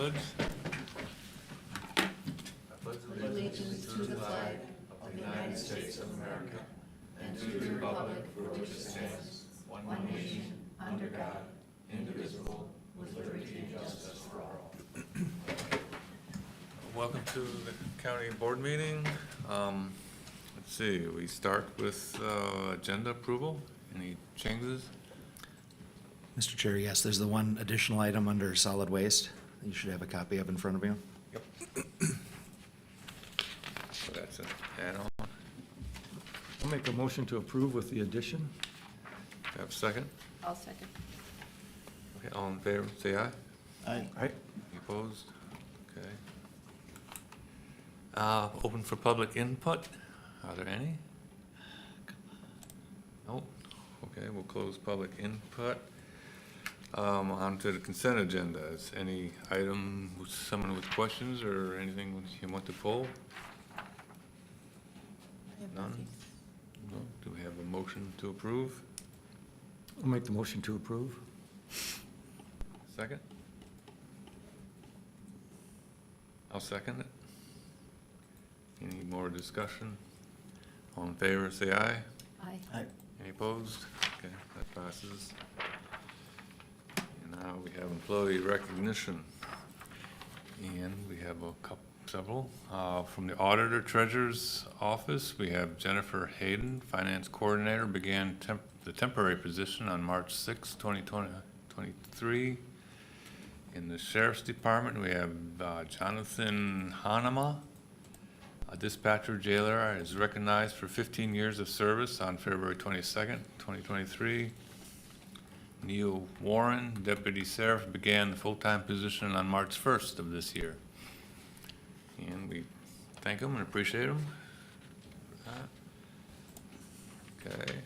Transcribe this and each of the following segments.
pledge. Allegiance to the flag of the United States of America and to the republic for which it stands, one nation, under God, indivisible, with liberty and justice for all. Welcome to the county board meeting. Let's see, we start with agenda approval. Any changes? Mr. Chair, yes, there's the one additional item under solid waste that you should have a copy of in front of you. Yep. So that's an add-on. I'll make a motion to approve with the addition. Have a second? I'll second. Okay, all in favor, say aye. Aye. Any opposed? Okay. Open for public input. Are there any? Nope. Okay, we'll close public input. On to the consent agenda. Is any item, someone with questions or anything you want to pull? None? No? Do we have a motion to approve? I'll make the motion to approve. Second? I'll second it. Any more discussion? All in favor, say aye. Aye. Any opposed? Okay, that passes. And now we have employee recognition. And we have several. From the Auditor Treasurer's Office, we have Jennifer Hayden, Finance Coordinator, began the temporary position on March 6, 2023. In the Sheriff's Department, we have Jonathan Hanema, a dispatcher jailer, is recognized for 15 years of service on February 22nd, 2023. Neil Warren, Deputy Sheriff, began the full-time position on March 1st of this year. And we thank him and appreciate him for that. Okay.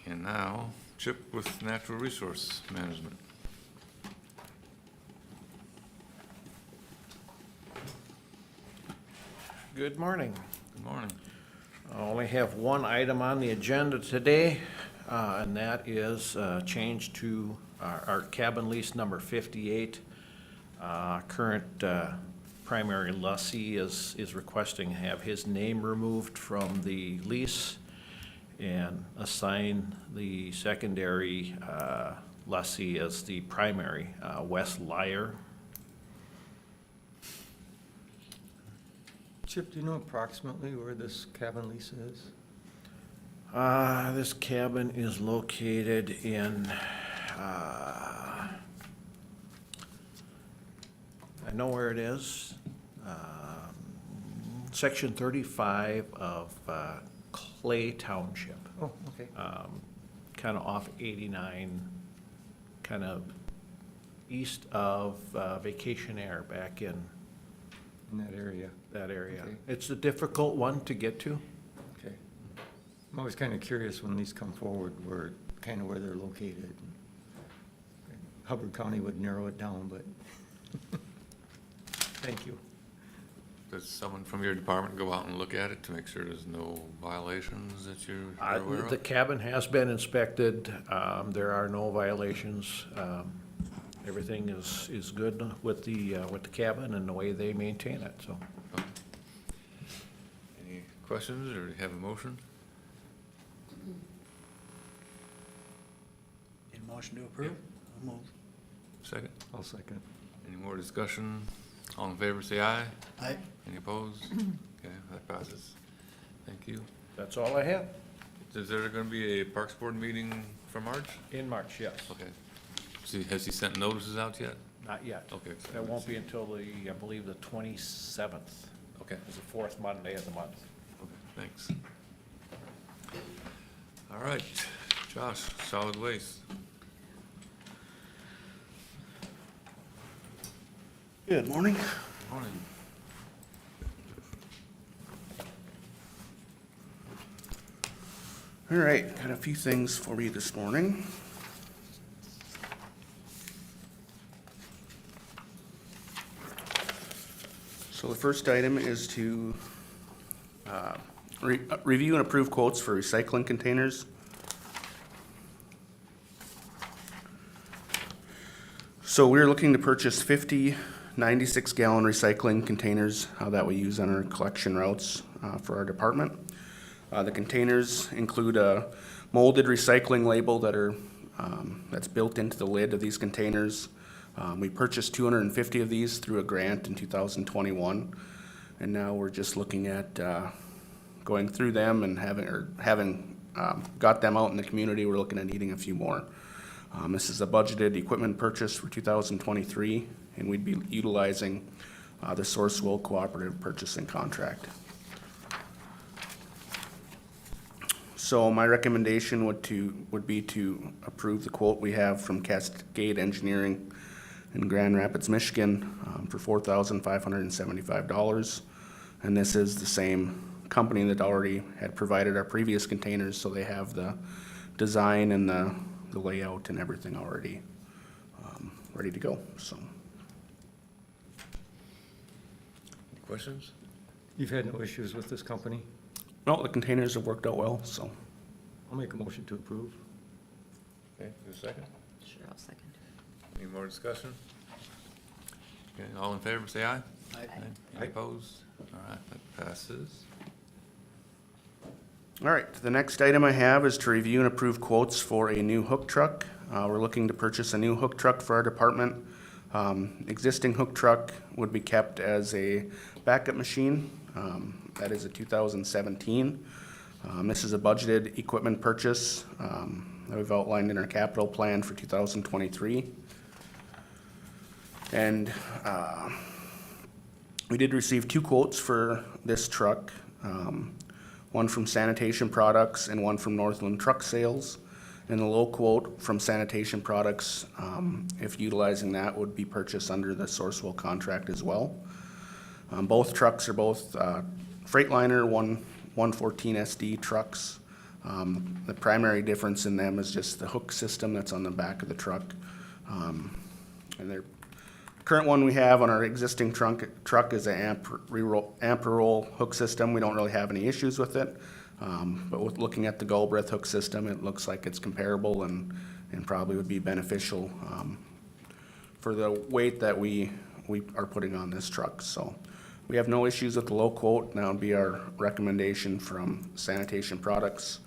And now, Chip with Natural Resource Management. Good morning. Good morning. I only have one item on the agenda today, and that is change to our cabin lease number 58. Current primary lessee is requesting to have his name removed from the lease and assign the secondary lessee as the primary, Wes Lyer. Chip, do you know approximately where this cabin lease is? This cabin is located in, I know where it is, section 35 of Clay Township, Oh, okay. kind of off 89, kind of east of Vacation Air back in In that area. that area. Okay. It's a difficult one to get to. Okay. I'm always kind of curious when these come forward, where they're located. Hubbard County would narrow it down, but thank you. Does someone from your department go out and look at it to make sure there's no violations that you're aware The of? cabin has been inspected. There are no violations. Everything is good with the cabin and the way they maintain it, so. Any questions, or do you have a motion? Need a motion to approve? I'll move. Second? I'll second. Any more discussion? All in favor, say aye. Aye. Any opposed? Okay, that passes. Thank you. That's all I have. Is there gonna be a Parks Board meeting for March? In March, yes. Okay. Has he sent notices out yet? Not yet. Okay. That won't be until I believe, the 27th. Okay. It's the fourth Monday of the month. Okay, thanks. All right, Josh, solid waste. Good morning. Morning. All right, got a few things for you this morning. So the first item is to review and approve quotes for recycling containers. So we're looking to purchase 50 96-gallon recycling containers that we use on our collection routes for our department. The containers include a molded recycling label that's built into the lid of these containers. We purchased 250 of these through a grant in 2021, and now we're just looking at going through them and having got them out in the community. We're looking at needing a few more. This is a budgeted equipment purchase for 2023, and we'd be utilizing the Sourcewell Cooperative Purchasing Contract. So my recommendation would be to approve the quote we have from Cascade Engineering in Grand Rapids, Michigan, for $4,575. And this is the same company that already had provided our previous containers, so they have the design and the layout and everything already ready to go, so. Any questions? You've had no issues with this company? No, the containers have worked out well, so. I'll make a motion to approve. Okay, is there a second? Sure, I'll second. Any more discussion? Okay, all in favor, say aye. Aye. Any opposed? All right, that passes. All right, the next item I have is to review and approve quotes for a new hook truck. We're looking to purchase a new hook truck for our department. Existing hook truck would be kept as a backup machine. That is a 2017. This is a budgeted equipment purchase that we've outlined in our capital plan for 2023. And we did receive two quotes for this truck. One from Sanitation Products and one from Northland Truck Sales. And the low quote from Sanitation Products, if utilizing that, would be purchased under the Sourcewell contract as well. Both trucks are both Freightliner 114 SD trucks. The primary difference in them is just the hook system that's on the back of the truck. And their current one we have on our existing truck is an amp roll hook system. We don't really have any issues with it. But with looking at the Galbraith hook system, it looks like it's comparable and probably would be beneficial for the weight that we are putting on this truck. So we have no issues with the low quote. That would be our recommendation from Sanitation Products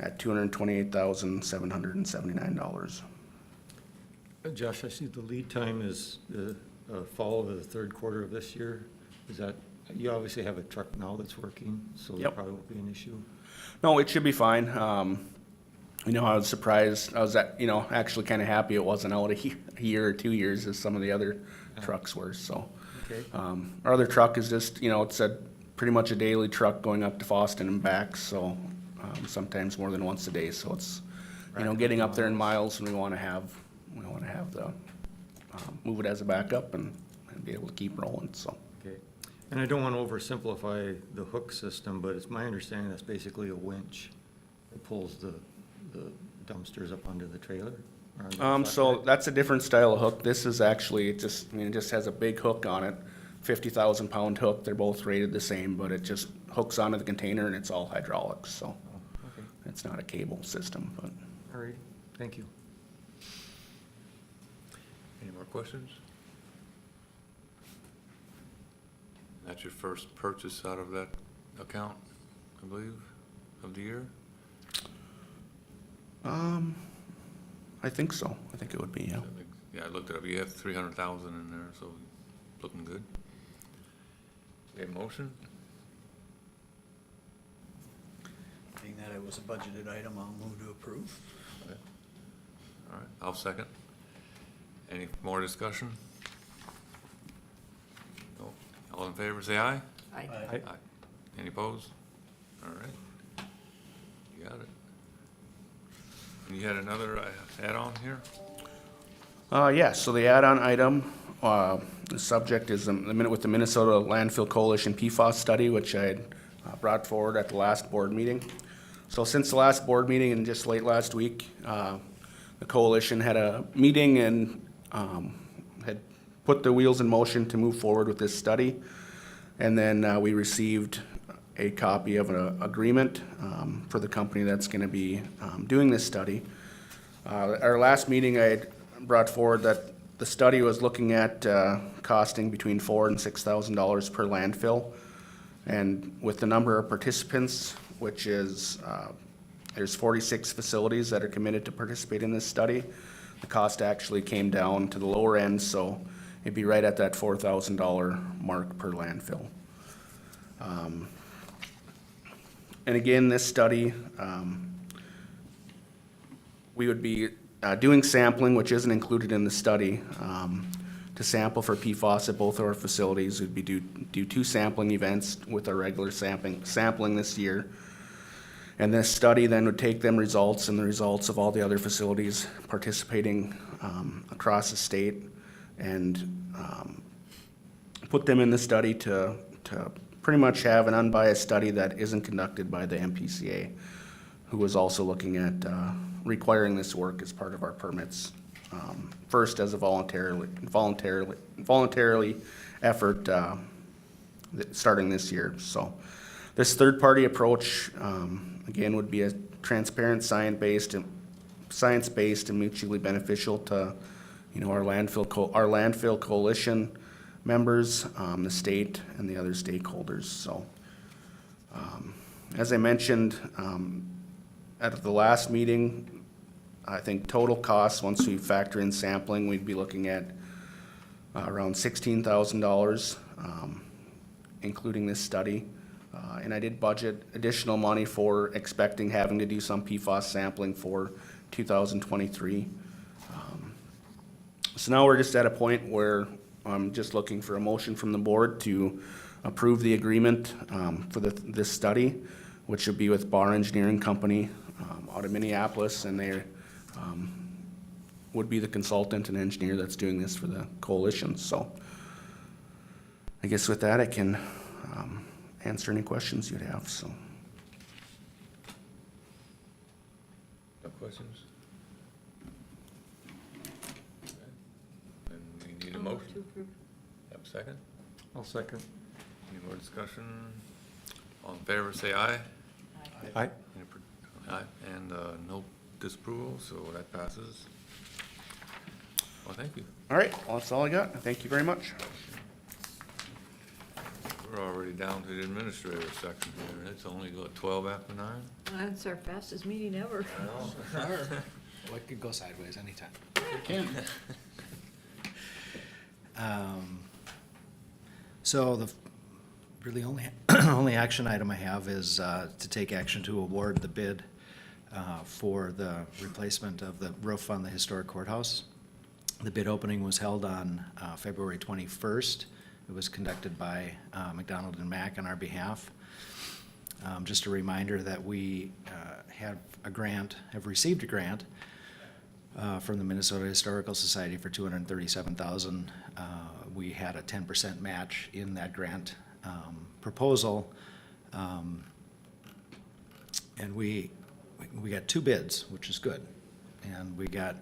at $228,779. Josh, I see the lead time is the fall of the third quarter of this year. Is that, you obviously have a truck now that's working, so there Yep. probably won't be an issue. No, it should be fine. I was surprised. I was, actually kind of happy it wasn't out a year or 2 years as some of the other trucks were, so. Okay. Our other truck is just, it's pretty much a daily truck going up to Foston and back, so, sometimes more than once a day, so it's, getting up there in miles, and we wanna have the, move it as a backup and be able to keep rolling, so. Okay. And I don't want to oversimplify the hook system, but it's my understanding that's basically a winch that pulls the dumpsters up onto the trailer? Or on the So flatbed? that's a different style of hook. This is actually, it just has a big hook on it, 50,000-pound hook. They're both rated the same, but it just hooks onto the container and it's all hydraulics, so Oh, okay, it's not a cable system, but. all right, thank you. Any more questions? That's your first purchase out of that account, I believe, of the year? I think so. I think it would be, yeah. Yeah, I looked it up. You have 300,000 in there, so looking good. We have a motion? Being that it was a budgeted item, I'll move to approve. Okay. All right, I'll second. Any more discussion? No. All in favor, say aye. Aye. Aye. Any opposed? All right. You got it. And you had another add-on here? Yes, so the add-on item, the subject is with the Minnesota Landfill Coalition PFAS study, which I had brought forward at the last board meeting. So since the last board meeting and just late last week, the coalition had a meeting and had put the wheels in motion to move forward with this study. And then we received a copy of an agreement for the company that's going to be doing this study. Our last meeting, I had brought forward that The study was looking at costing between $4,000 and $6,000 per landfill. And with the number of participants, which is, there's 46 facilities that are committed to participate in this study, the cost actually came down to the lower end, so it'd be right at that $4,000 mark per landfill. And again, this study, we would be doing sampling, which isn't included in the study. To sample for PFAS at both of our facilities, we'd be do 2 sampling events with our regular sampling this year. And this study then would take them results and the results of all the other facilities participating across the state and put them in the study to pretty much have an unbiased study that isn't conducted by the MPCA, who was also looking at requiring this work as part of our permits. First as a voluntarily effort starting this year. So this third-party approach, again, would be a transparent, science-based and mutually beneficial to, you know, our landfill coalition members, the state, and the other stakeholders. So, as I mentioned at the last meeting, I think total costs, once we factor in sampling, we'd be looking at around $16,000, including this study. And I did budget additional money for having to do some PFAS sampling for 2023. So now we're just at a point where I'm just looking for a motion from the board to approve the agreement for this study, which would be with Barr Engineering Company out of Minneapolis, and they would be the consultant and engineer that's doing this for the coalition. So I guess with that, I can answer any questions you'd have, so. No questions? Then we need a motion. Have a second? I'll second. Any more discussion? All in favor, say aye. Aye. Aye, and no disapproval, so that passes. Well, thank you. All right, well, that's all I got. Thank you very much. We're already down to the administrator section here. It's only, what, 12 after 9? That's our fastest meeting ever. Well, it could go sideways anytime. So the really only action item I have is to take action to award the bid for the replacement of the roof on the historic courthouse. The bid opening was held on February 21st. It was conducted by McDonald and Mack on our behalf. Just a reminder that we have received a grant from the Minnesota Historical Society for $237,000. We had a 10% match in that grant proposal, and we got 2 bids, which is good. And we got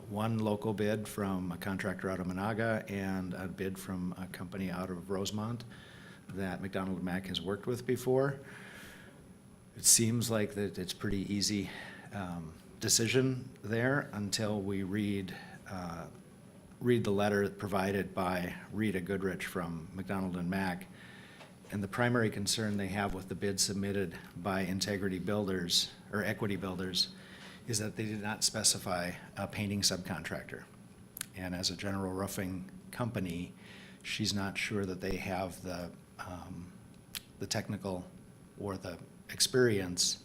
one local bid from a contractor out of Monaga and a bid from a company out of Rosemont that McDonald and Mack has worked with before. It seems like that it's pretty easy decision there until we read the letter provided by Rita Goodrich from McDonald and Mack. And the primary concern they have with the bid submitted by Integrity Builders, or Equity Builders, is that they did not specify a painting subcontractor. And as a general roofing company, she's not sure that they have the technical or the experience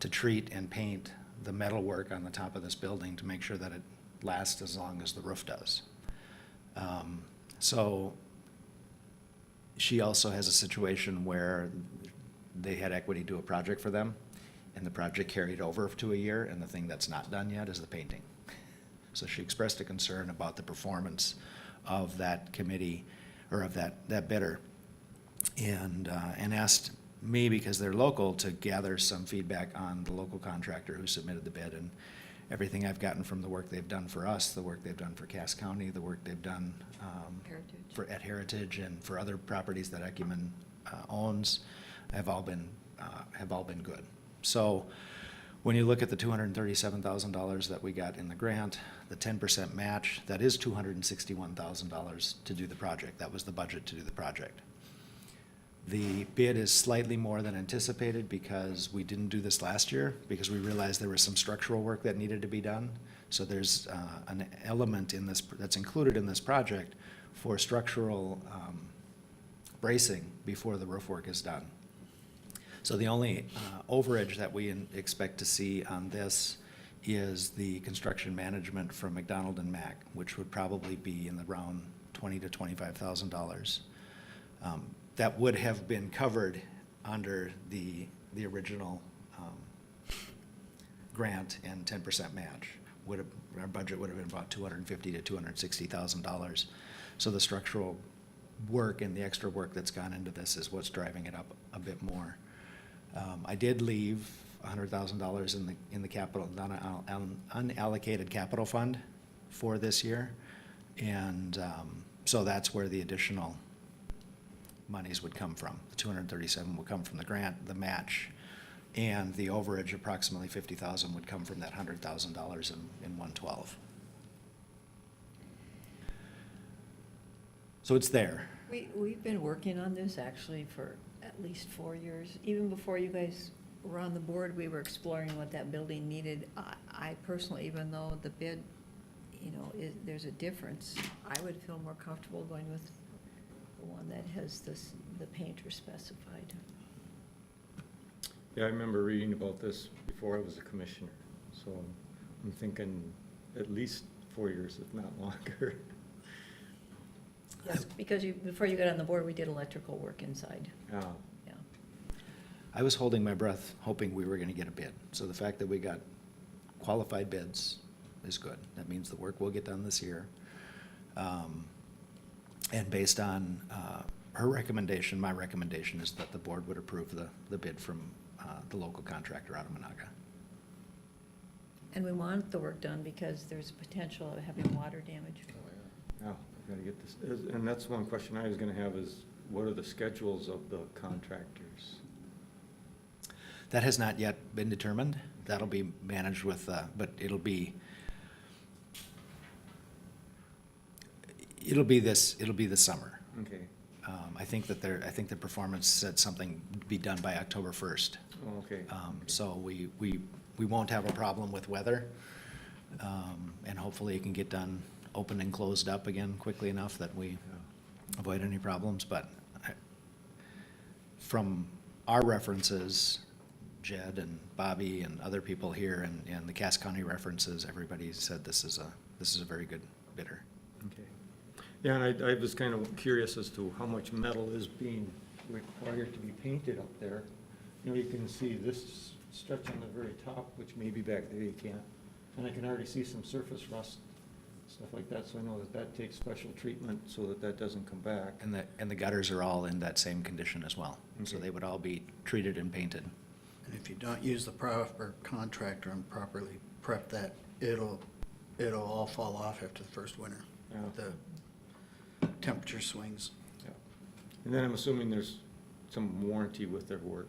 to treat and paint the metalwork on the top of this building to make sure that it lasts as long as the roof does. So she also has a situation where they had Equity do a project for them, and the project carried over to a year, and the thing that's not done yet is the painting. So she expressed a concern about the performance of that committee, or of that bidder, and asked me, because they're local, to gather some feedback on the local contractor who submitted the bid. And everything I've gotten from the work they've done for us, the work they've done for Cass County, the work they've done at Heritage and for other properties that Ecumen owns, have all been good. So When you look at the $237,000 that we got in the grant, the 10% match, that is $261,000 to do the project. That was the budget to do the project. The bid is slightly more than anticipated because we didn't do this last year, because we realized there was some structural work that needed to be done. So there's an element in this, that's included in this project for structural bracing before the roof work is done. So the only overage that we expect to see on this is the construction management from McDonald and Mack, which would probably be in the round $20,000 to $25,000. That would have been covered under the original grant and 10% match. Our budget would have been about $250,000 to $260,000. So the structural work and the extra work that's gone into this is what's driving it up a bit more. I did leave $100,000 in the capital, unallocated capital fund for this year. And so that's where the additional monies would come from. The 237 would come from the grant, the match, and the overage, approximately 50,000, would come from that $100,000 in 112. So it's there. We've been working on this actually for at least 4 years. Even before you guys were on the board, we were exploring what that building needed. I personally, even though the bid, you know, there's a difference, I would feel more comfortable going with the one that has the painter specified. Yeah, I remember reading about this before I was a commissioner, so I'm thinking at least 4 years, if not longer. Yes, because before you got on the board, we did electrical work inside, Yeah. yeah. I was holding my breath, hoping we were gonna get a bid. So the fact that we got qualified bids is good. That means the work will get done this year. And based on her recommendation, my recommendation is that the board would approve the bid from the local contractor out of Monaga. And we want the work done because there's potential of having water damage. Yeah, I've gotta get this, and that's one question I was gonna have is, what are the schedules of the contractors? That has not yet been determined. That'll be managed with, but it'll be this summer. Okay, I think the performance said something be done by October 1st. oh, okay. So we won't have a problem with weather. And hopefully it can get done, open and closed up again quickly enough that we avoid any problems. But from our references, Jed and Bobby and other people here and the Cass County references, everybody said this is a very good bidder. Okay. Yeah, and I was kind of curious as to how much metal is being required to be painted up there. You know, you can see this stretch on the very top, which maybe back there you can't. And I can already see some surface rust, stuff like that, so I know that takes special treatment so that doesn't come back. And the gutters are all in that same condition as well. So Okay. they would all be treated and painted. And if you don't use the proper contractor and properly prep that, it'll all fall off after the first winter. Yeah. The temperature swings. Yeah. And then I'm assuming there's some warranty with their work.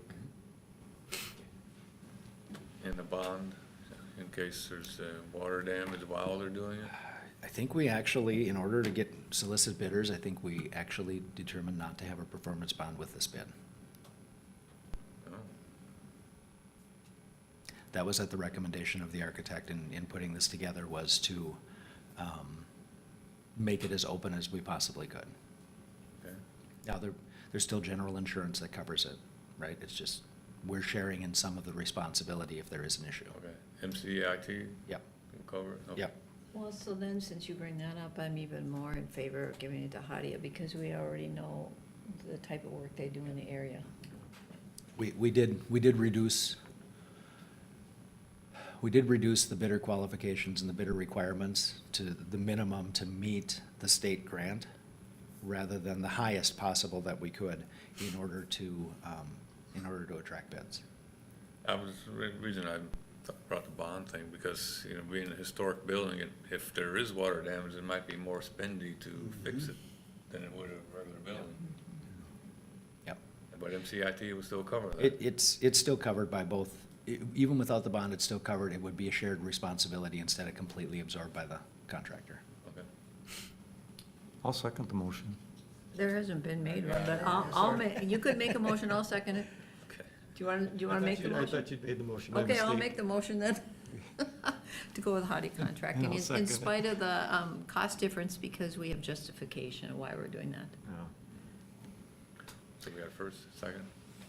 And a bond in case there's water damage while they're doing it? I think we actually, in order to get solicit bidders, I think we actually determined not to have a performance bond with this bid. Oh, That was at the recommendation of the architect in putting this together, was to make it as open as we possibly could. okay. Now, there's still general insurance that covers it, right? It's just, we're sharing in some of the responsibility if there is an issue. Okay. MCIT Yep, will cover it? Okay. yep. Well, so then, since you bring that up, I'm even more in favor of giving it to Hadia because we already know the type of work they do in the area. We did reduce the bidder qualifications and the bidder requirements to the minimum to meet the state grant, rather than the highest possible that we could in order to attract bids. I was, the reason I brought the bond thing, because, you know, being a historic building, if there is water damage, it might be more spendy to fix it than it would a regular building. Yep. But MCIT will still cover that. It's still covered by both even without the bond, it's still covered. It would be a shared responsibility instead of completely absorbed by the contractor. Okay. I'll second the motion. There hasn't been made one, but I'll make, you could make a motion, I'll second it. Okay. Do you want to make the I motion? thought you'd made the motion by Okay, I'll mistake. make the motion then, to go with Hadi Contracting, I'll in second it. spite of the cost difference, because we have justification of why we're doing that. Yeah. So we got a first, second?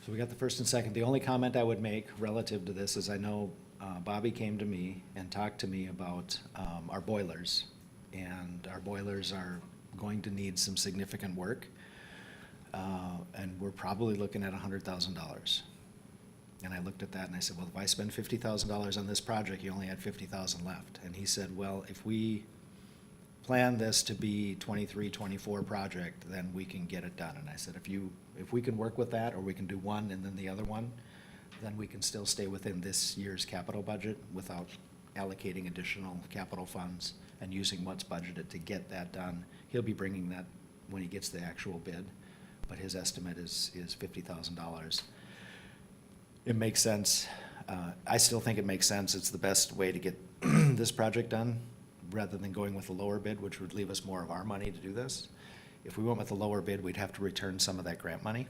So we got the first and second. The only comment I would make relative to this is I know Bobby came to me and talked to me about our boilers. And our boilers are going to need some significant work. And we're probably looking at $100,000. And I looked at that and I said, well, if I spend $50,000 on this project, you only had $50,000 left. And he said, well, if we plan this to be 23, 24 project, then we can get it done. And I said, if we can work with that, or we can do one and then the other one, then we can still stay within this year's capital budget without allocating additional capital funds and using what's budgeted to get that done. He'll be bringing that when he gets the actual bid, but his estimate is $50,000. It makes sense. I still think it makes sense. It's the best way to get this project done, rather than going with a lower bid, which would leave us more of our money to do this. If we went with a lower bid, we'd have to return some of that grant money.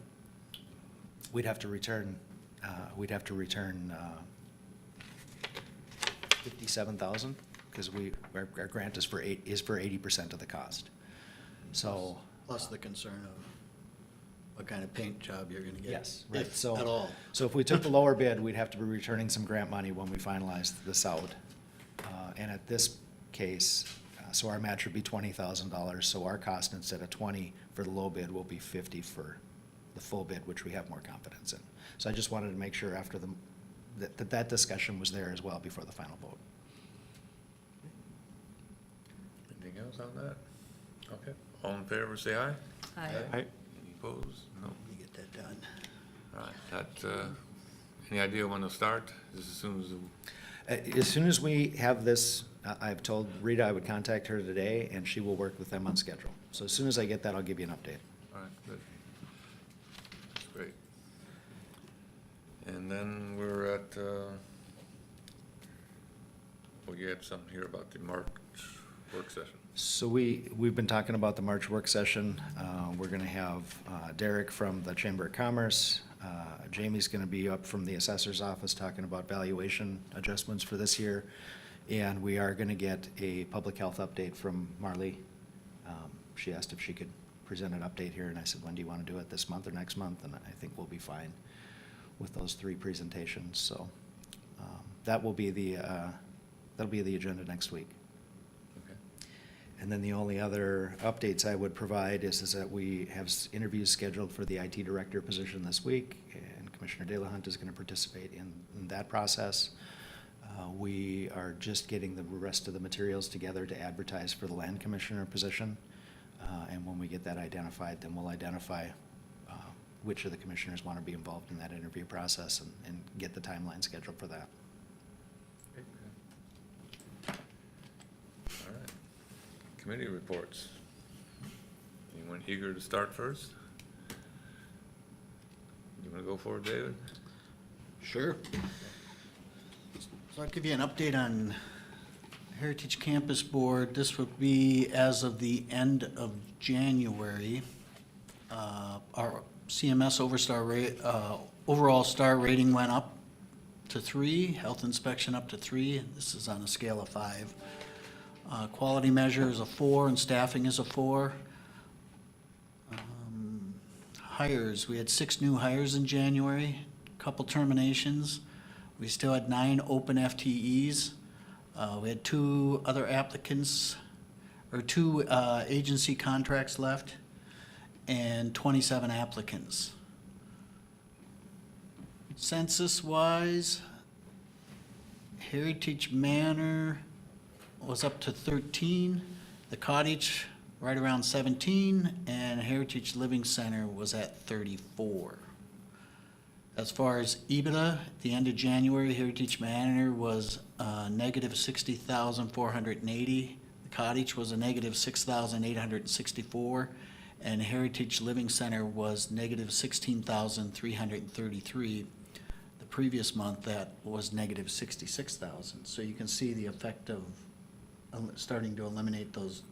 We'd have to return, 57,000, because our grant is for 80% of the cost. So, Plus the concern of what kind of paint job you're gonna get. yes, right, If so. at all. So if we took the lower bid, we'd have to be returning some grant money when we finalize this out. And at this case, so our match would be $20,000, so our cost instead of 20 for the low bid will be 50 for the full bid, which we have more confidence in. So I just wanted to make sure after that discussion was there as well before the final vote. Anything else on that? Okay. All in favor, say aye. Aye. Any opposed? No. You get that done. All right, that, any idea when they'll start? Just as soon as, As soon as we have this, I've told Rita I would contact her today, and she will work with them on schedule. So as soon as I get that, I'll give you an update. all right, good. That's great. And then we're at, well, you had something here about the March work session. So we've been talking about the March work session. We're gonna have Derek from the Chamber of Commerce. Jamie's gonna be up from the assessor's office talking about valuation adjustments for this year. And we are gonna get a public health update from Marley. She asked if she could present an update here, and I said, when do you wanna do it, this month or next month? And I think we'll be fine with those 3 presentations, so that'll be the agenda next week. Okay. And then the only other updates I would provide is that we have interviews scheduled for the IT director position this week, and Commissioner De La Hunt is gonna participate in that process. We are just getting the rest of the materials together to advertise for the land commissioner position. And when we get that identified, then we'll identify which of the commissioners want to be involved in that interview process and get the timeline scheduled for that. All right. Committee reports. Anyone eager to start first? You want to go for it, David? Sure. So I'll give you an update on Heritage Campus Board. This would be as of the end of January. Our CMS overall star rating went up to 3, health inspection up to 3. This is on a scale of 5. Quality measure is a 4, and staffing is a 4. Hires, we had 6 new hires in January, couple terminations. We still had 9 open FTEs. We had 2 other applicants, or 2 agency contracts left, and 27 applicants. Census-wise, Heritage Manor was up to 13, the Cottage right around 17, and Heritage Living Center was at 34. As far as EBITDA, at the end of January, Heritage Manor was negative 60,480. The Cottage was a negative 6,864, and Heritage Living Center was negative 16,333. The previous month, that was negative 66,000. So you can see the effect of starting to eliminate those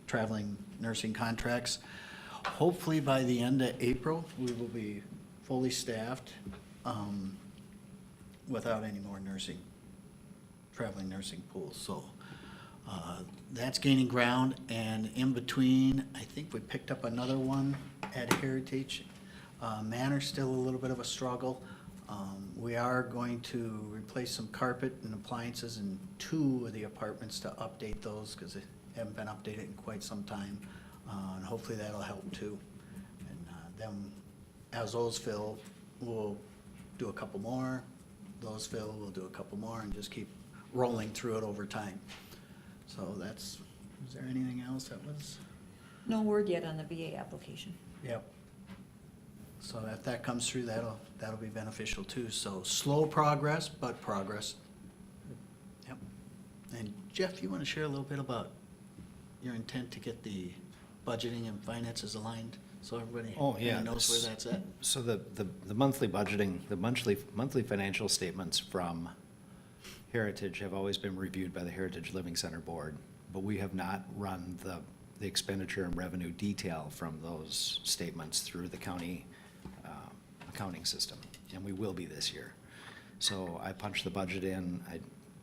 traveling nursing contracts. Hopefully by the end of April, we will be fully staffed without any more traveling nursing pools. So that's gaining ground, and in between, I think we picked up another one at Heritage. Manor's still a little bit of a struggle. We are going to replace some carpet and appliances in 2 of the apartments to update those, because they haven't been updated in quite some time. And hopefully that'll help too. And then, as those fill, we'll do a couple more. Those fill, we'll do a couple more, and just keep rolling through it over time. So that's, is there anything else that was? No word yet on the VA application. Yep. So if that comes through, that'll be beneficial too. So slow progress, but progress. Yep. And Jeff, you want to share a little bit about your intent to get the budgeting and finances aligned, so everybody Oh, yeah. knows where that's at? So the monthly budgeting, the monthly financial statements from Heritage have always been reviewed by the Heritage Living Center Board, but we have not run the expenditure and revenue detail from those statements through the county accounting system, and we will be this year. So I punched the budget in. I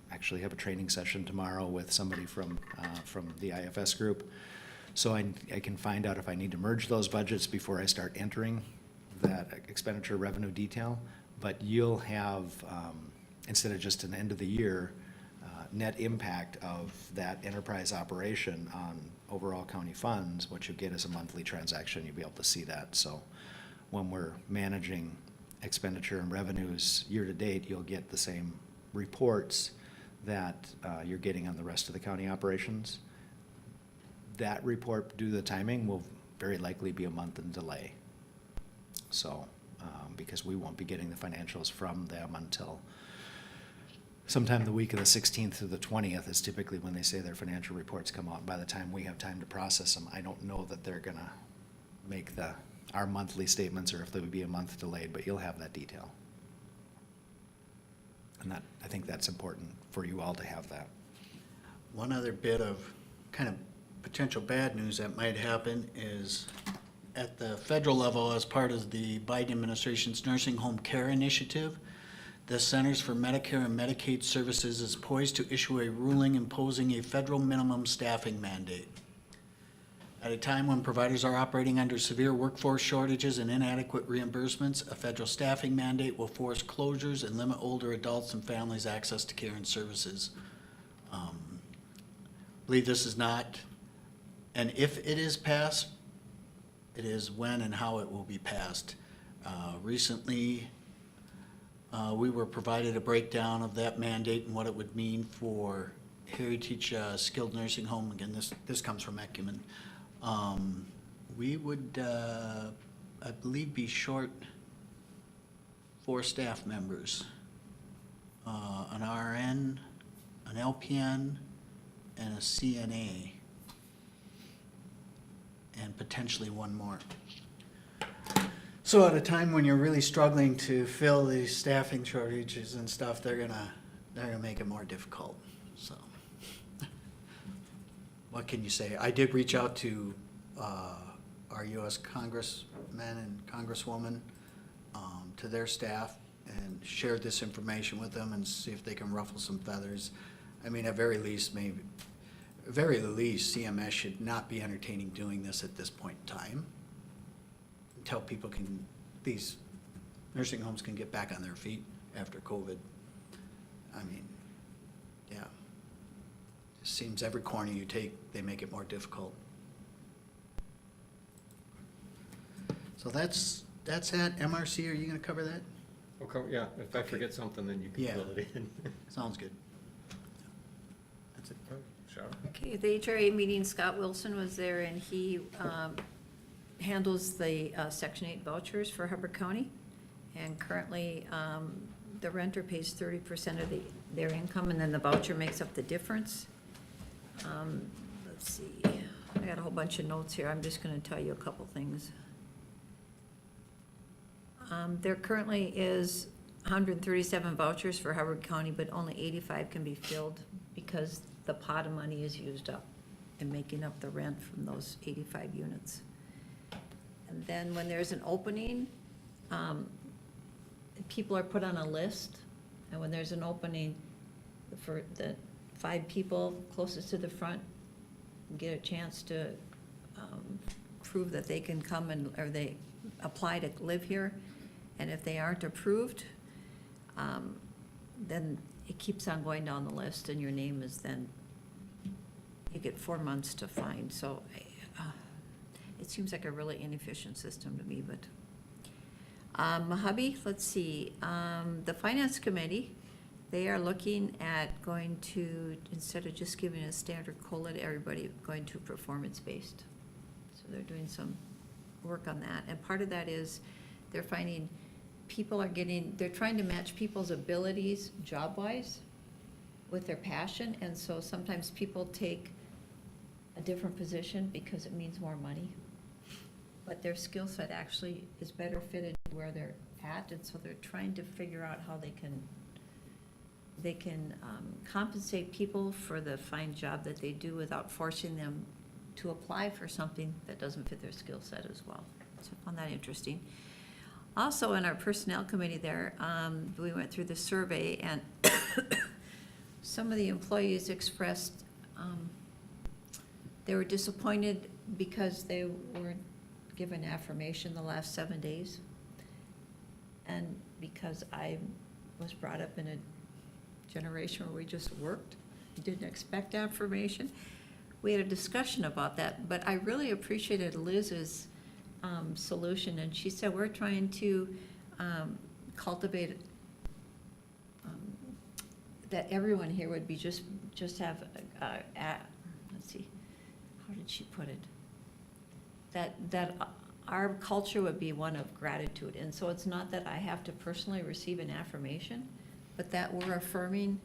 actually have a training session tomorrow with somebody from the IFS group. So I can find out if I need to merge those budgets before I start entering that expenditure revenue detail. But you'll have, instead of just an end of the year, net impact of that enterprise operation on overall county funds, what you get is a monthly transaction. You'll be able to see that. So when we're managing expenditure and revenues year to date, you'll get the same reports that you're getting on the rest of the county operations. That report, due to the timing, will very likely be a month in delay. So, because we won't be getting the financials from them until sometime the week of the 16th through the 20th is typically when they say their financial reports come out. And by the time we have time to process them, I don't know that they're gonna make our monthly statements, or if they would be a month delayed, but you'll have that detail. And that, I think that's important for you all to have that. One other bit of kind of potential bad news that might happen is at the federal level, as part of the Biden administration's Nursing Home Care Initiative, the Centers for Medicare and Medicaid Services is poised to issue a ruling imposing a federal minimum staffing mandate. At a time when providers are operating under severe workforce shortages and inadequate reimbursements, a federal staffing mandate will force closures and limit older adults and families' access to care and services. I believe this is not, and if it is passed, it is when and how it will be passed. Recently, we were provided a breakdown of that mandate and what it would mean for Heritage Skilled Nursing Home. Again, this comes from Ecumen. We would, I believe, be short 4 staff members. An RN, an LPN, and a CNA, and potentially 1 more. So at a time when you're really struggling to fill these staffing shortages and stuff, they're gonna make it more difficult, so. What can you say? I did reach out to our U.S. congressmen and congresswoman, to their staff, and shared this information with them and see if they can ruffle some feathers. I mean, at very least, CMS should not be entertaining doing this at this point in time, until these nursing homes can get back on their feet after COVID. I mean, yeah. It seems every corner you take, they make it more difficult. So that's at MRC. Are you gonna cover that? Okay, yeah, if I Okay. forget something, then you can Yeah. fill it in. Sounds good. That's it. Sharon? Okay, the HRA meeting, Scott Wilson was there, and he handles the Section 8 vouchers for Hubbard County. And currently, the renter pays 30% of their income, and then the voucher makes up the difference. Let's see, I got a whole bunch of notes here. I'm just gonna tell you a couple things. There currently is 137 vouchers for Hubbard County, but only 85 can be filled because the pot of money is used up in making up the rent from those 85 units. And then when there's an opening, people are put on a list, and when there's an opening, for the 5 people closest to the front get a chance to prove that they can come and, or they apply to live here. And if they aren't approved, then it keeps on going down the list, and your name is then, you get 4 months to find. So it seems like a really inefficient system to me, but. Hubby, let's see, the Finance Committee, they are looking at going to, instead of just giving a standard COLA to everybody, going to performance-based. So they're doing some work on that, and part of that is they're finding people are getting, they're trying to match people's abilities job-wise with their passion, and so sometimes people take a different position because it means more money, but their skill set actually is better fitted where they're at, and so they're trying to figure out how they can compensate people for the fine job that they do without forcing them to apply for something that doesn't fit their skill set as well. So I found that interesting. Also, in our personnel committee there, we went through the survey, and some of the employees expressed they were disappointed because they weren't given affirmation the last 7 days. And because I was brought up in a generation where we just worked, didn't expect affirmation, we had a discussion about that, but I really appreciated Liz's solution, and she said, we're trying to cultivate that everyone here would be just have, let's see, how did she put it? That our culture would be one of gratitude, and so it's not that I have to personally receive an affirmation, but that we're affirming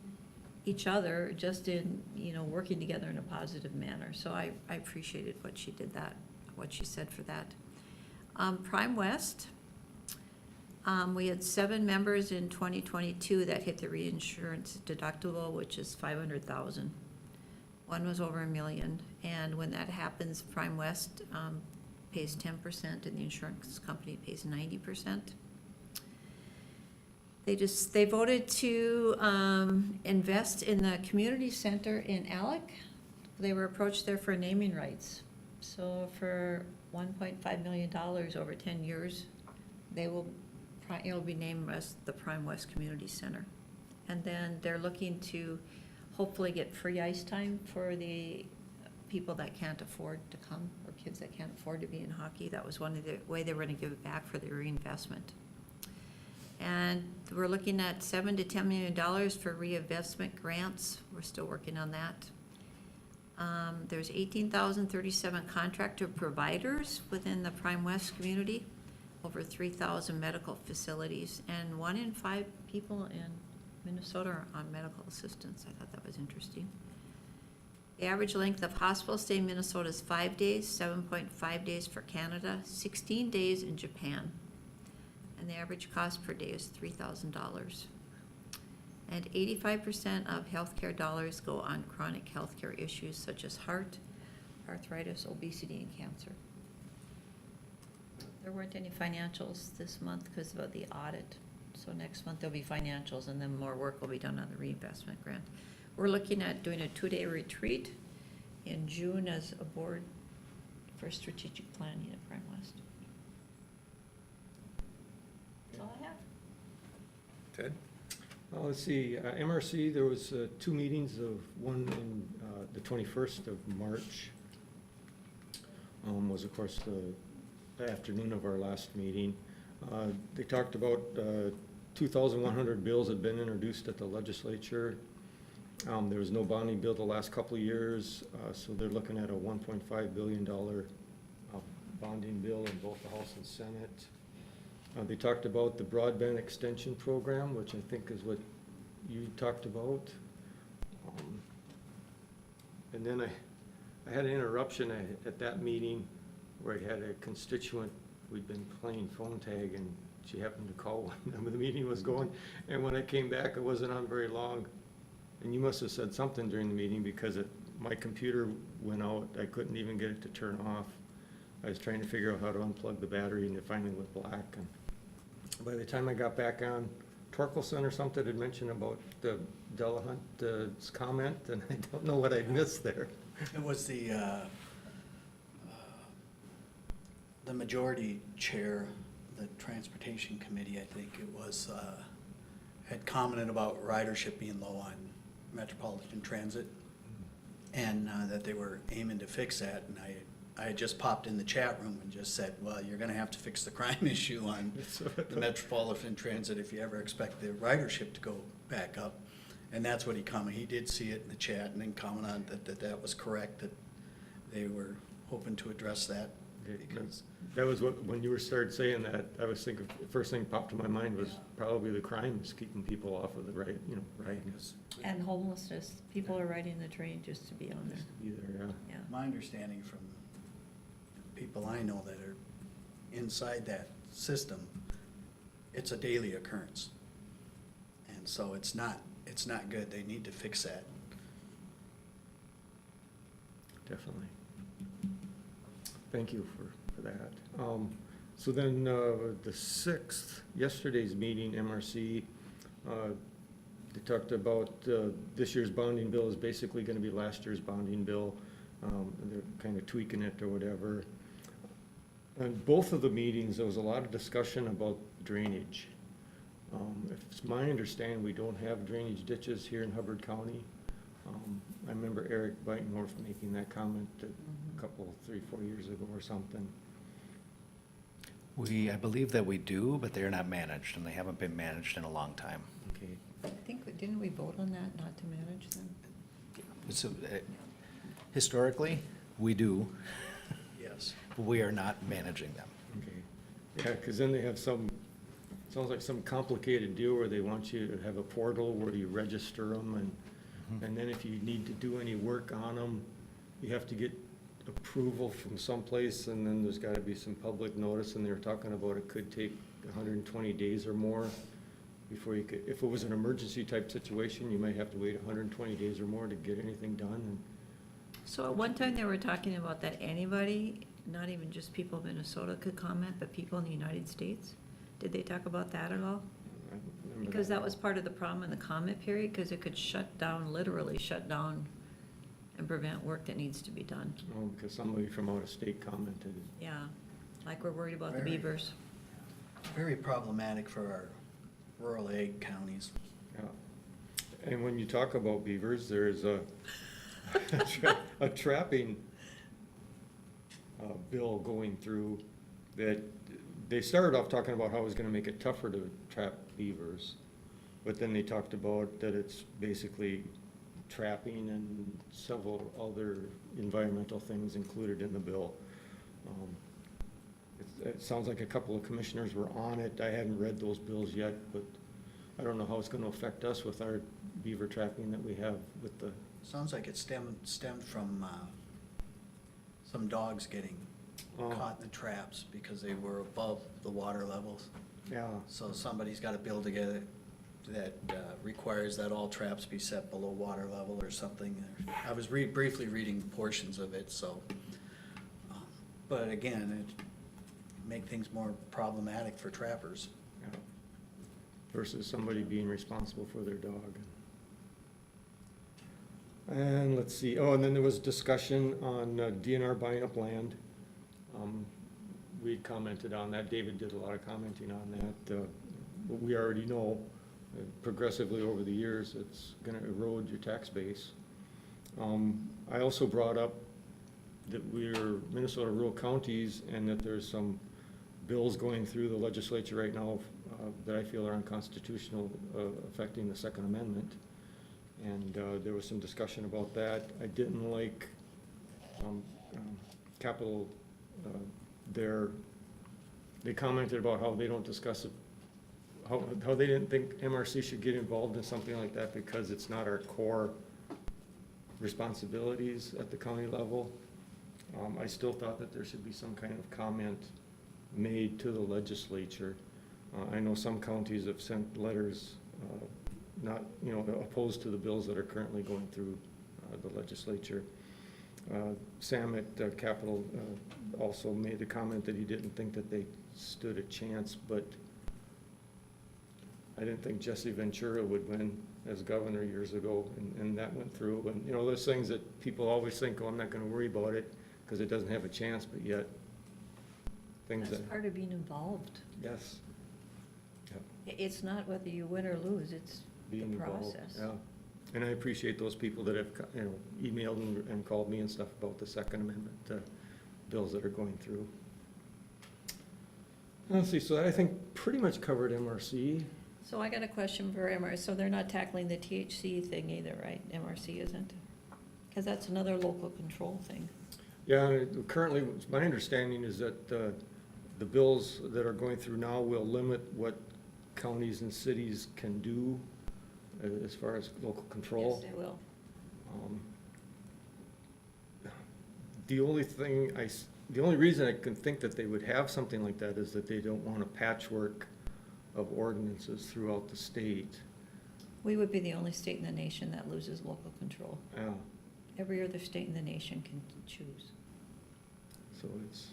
each other just in, working together in a positive manner. So I appreciated what she did what she said for that. Prime West, we had 7 members in 2022 that hit the reinsurance deductible, which is $500,000. One was over $1 million, and when that happens, Prime West pays 10%, and the insurance company pays 90%. They voted to invest in the community center in Alec. They were approached there for naming rights. So for $1.5 million over 10 years, it'll be named as the Prime West Community Center. And then they're looking to hopefully get free ice time for the people that can't afford to come, or kids that can't afford to be in hockey. That was one of the way they were going to give it back for their reinvestment. And we're looking at $7 to $10 million for reinvestment grants. We're still working on that. There's 18,037 contractor providers within the Prime West community, over 3,000 medical facilities, and 1 in 5 people in Minnesota are on medical assistance. I thought that was interesting. The average length of hospital stay in Minnesota is 5 days, 7.5 days for Canada, 16 days in Japan. And the average cost per day is $3,000. And 85% of healthcare dollars go on chronic healthcare issues such as heart, arthritis, obesity, and cancer. There weren't any financials this month because of the audit. So next month there'll be financials, and then more work will be done on the reinvestment grant. We're looking at doing a 2-day retreat in June as a board for strategic planning at Prime West. That's all I have. Ted? Let's see, MRC, there was 2 meetings, one in the 21st of March. Was of course the afternoon of our last meeting. They talked about 2,100 bills had been introduced at the legislature. There was no bonding bill the last couple of years, so they're looking at a $1.5 billion bonding bill in both the House and Senate. They talked about the broadband extension program, which I think is what you talked about. And then I had an interruption at that meeting where I had a constituent we'd been playing phone tag, and she happened to call when the meeting was going, and when I came back, it wasn't on very long. And you must have said something during the meeting, because my computer went out, I couldn't even get it to turn off. I was trying to figure out how to unplug the battery, and it finally went black, and by the time I got back on, Torkelson or something had mentioned about the Delahunt's comment, and I don't know what I'd missed there. It was the majority chair, the Transportation Committee, I think it was, had commented about ridership being low on Metropolitan Transit, and that they were aiming to fix that, and I had just popped in the chat room and just said, well, you're gonna have to fix the crime issue on the Metropolitan Transit if you ever expect the ridership to go back up. And that's what he commented. He did see it in the chat and then comment on that was correct, that they were hoping to address that. Because That was when you started saying that, I was thinking, the first thing popped to my mind was probably the crime is keeping people off of the right, riding. And homelessness, people are riding the train just to be on there, Be there, yeah. my understanding from people I know that are inside that system, it's a daily occurrence. And so it's not good. They need to fix that. Definitely. Thank you for that. So then, the 6th, yesterday's meeting, MRC, they talked about, this year's bonding bill is basically gonna be last year's bonding bill. And they're kind of tweaking it or whatever. On both of the meetings, there was a lot of discussion about drainage. If it's my understanding, we don't have drainage ditches here in Hubbard County. I remember Eric Beitendorf making that comment a couple, 3-4 years ago or something. I believe that we do, but they're not managed, and they haven't been managed in a long time. Okay. I think, didn't we vote on that, not to manage them? So, historically, we do, Yes. but we are not managing them. Okay. Yeah, because then they have sounds like some complicated deal where they want you to have a portal where you register them, and then if you need to do any work on them, you have to get approval from someplace, and then there's gotta be some public notice, and they were talking about it could take 120 days or more before you could, if it was an emergency type situation, you might have to wait 120 days or more to get anything done, and So at one time, they were talking about that anybody, not even just people of Minnesota could comment, but people in the United States? Did they talk about that at all? I remember Because that was part of the problem in the comment period, because it could shut down, literally shut down and prevent work that needs to be done. Oh, because somebody from out of state commented. Yeah, like we're worried about the Very. beavers. Very problematic for our rural ag counties. Yeah. And when you talk about beavers, there's a trapping bill going through that, they started off talking about how it was gonna make it tougher to trap beavers. But then they talked about that it's basically trapping and several other environmental things included in the bill. It sounds like a couple of commissioners were on it. I haven't read those bills yet, but I don't know how it's gonna affect us with our beaver trapping that we have with the, Sounds like it stemmed from some dogs getting caught in the traps because they were above the water levels. yeah. So somebody's got to build together that requires that all traps be set below water level or something. I was briefly reading portions of it, so. But again, it make things more problematic for trappers. Yeah. Versus somebody being responsible for their dog. And let's see, and then there was discussion on DNR buying up land. We commented on that, David did a lot of commenting on that. But we already know progressively over the years, it's gonna erode your tax base. I also brought up that we're Minnesota rural counties and that there's some bills going through the legislature right now that I feel are unconstitutional, affecting the Second Amendment. And there was some discussion about that. I didn't like Capitol, they commented about how they don't discuss it, how they didn't think MRC should get involved in something like that because it's not our core responsibilities at the county level. I still thought that there should be some kind of comment made to the legislature. I know some counties have sent letters, not, opposed to the bills that are currently going through the legislature. Sam at Capitol also made the comment that he didn't think that they stood a chance, but I didn't think Jesse Ventura would win as governor years ago, and that went through. And, there's things that people always think, oh, I'm not gonna worry about it, because it doesn't have a chance, but yet, things That's that, part of being involved. yes. Yep. It's not whether you win or lose, it's the Being involved, process. yeah. And I appreciate those people that have, emailed and called me and stuff about the Second Amendment bills that are going through. Let's see, so I think pretty much covered MRC. So I got a question for MRC. So they're not tackling the THC thing either, right? MRC isn't? Because that's another local control thing. Yeah, currently, my understanding is that the bills that are going through now will limit what counties and cities can do as far as local control. Yes, they will. The only reason I can think that they would have something like that is that they don't want a patchwork of ordinances throughout the state. We would be the only state in the nation that loses local control. Yeah, Every other state in the nation can choose. so it's,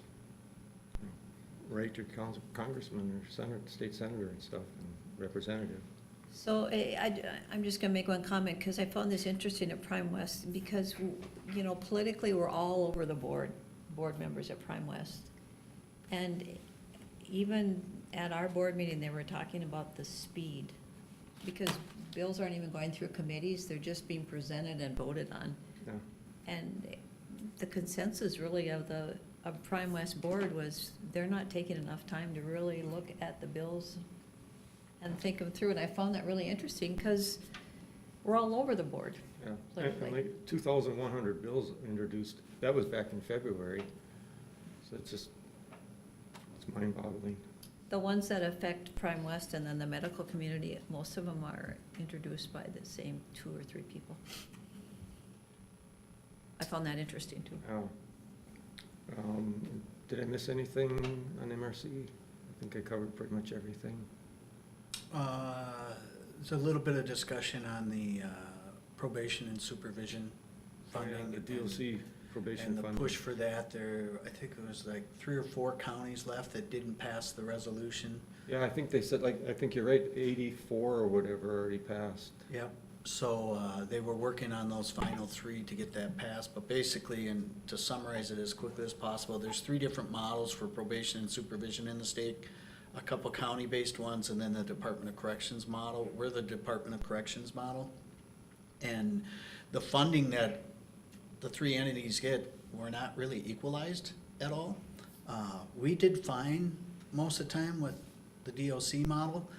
right to congressman or state senator and stuff, and representative. So I'm just gonna make one comment, because I found this interesting at Prime West, because, politically, we're all over the board members at Prime West. And even at our board meeting, they were talking about the speed, because bills aren't even going through committees, they're just being presented and voted on. Yeah. And the consensus really of Prime West board was, they're not taking enough time to really look at the bills and think them through, and I found that really interesting, because we're all over the board. Yeah, Politically. and like 2,100 bills introduced, that was back in February, so it's just, it's mind-boggling. The ones that affect Prime West and then the medical community, most of them are introduced by the same 2 or 3 people. I found that interesting, too. Did I miss anything on MRC? I think I covered pretty much everything. There's a little bit of discussion on the probation and supervision funding. The DLC probation And the fund. push for that, I think it was like 3 or 4 counties left that didn't pass the resolution. Yeah, I think they said, I think you're right, 84 or whatever already passed. Yep. So they were working on those final 3 to get that passed, but basically, and to summarize it as quickly as possible, there's 3 different models for probation and supervision in the state. A couple county-based ones, and then the Department of Corrections model. We're the Department of Corrections model. And the funding that the 3 entities get were not really equalized at all. We did fine most of the time with the DOC model,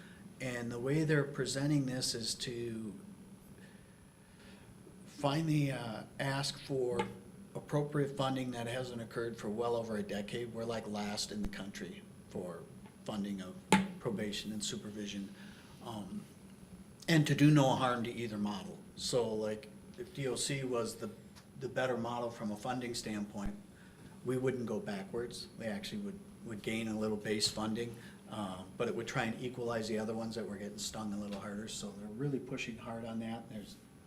and the way they're presenting this is to finally ask for appropriate funding that hasn't occurred for well over a decade. We're like last in the country for funding of probation and supervision, and to do no harm to either model. So like, if DOC was the better model from a funding standpoint, we wouldn't go backwards. We actually would gain a little base funding, but it would try and equalize the other ones that were getting stung a little harder. So they're really pushing hard on that.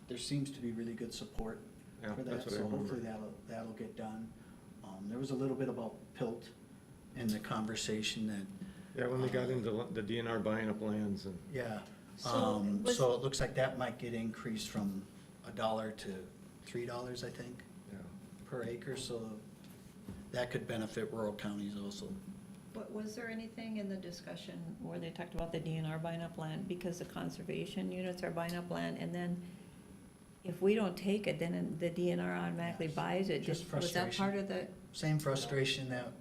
There seems to be really good support Yeah, for that's that, what I so remember. hopefully that'll get done. There was a little bit about PILT in the conversation that, Yeah, when they got into the DNR buying up lands and, yeah. So was- So it looks like that might get increased from $1 to $3, I think, yeah. per acre, so that could benefit rural counties also. Was there anything in the discussion where they talked about the DNR buying up land, because the conservation units are buying up land, and then if we don't take it, then the DNR automatically buys it? Just Was that part of the, Same frustration that